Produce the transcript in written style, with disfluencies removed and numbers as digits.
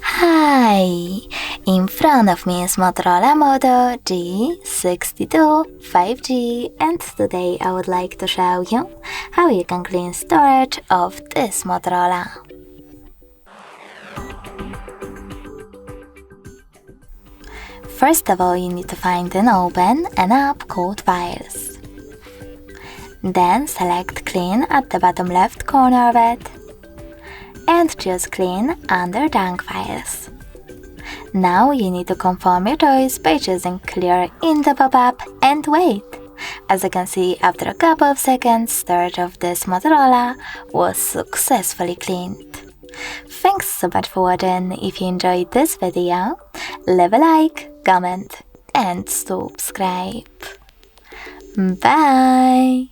Hi! In front of me is Motorola Moto G62 5G, and today I would like to show you how you can clean storage of this Motorola. First of all, you need to find and open an app called Files. Then select Clean at the bottom left corner of it and choose Clean under Junk Files. Now you need to confirm your choice by choosing Clear in the pop-up and wait. As you can see, after a couple of seconds, storage of this Motorola was successfully cleaned. Thanks so much for watching. If you enjoyed this video, leave a like, comment and subscribe. Bye!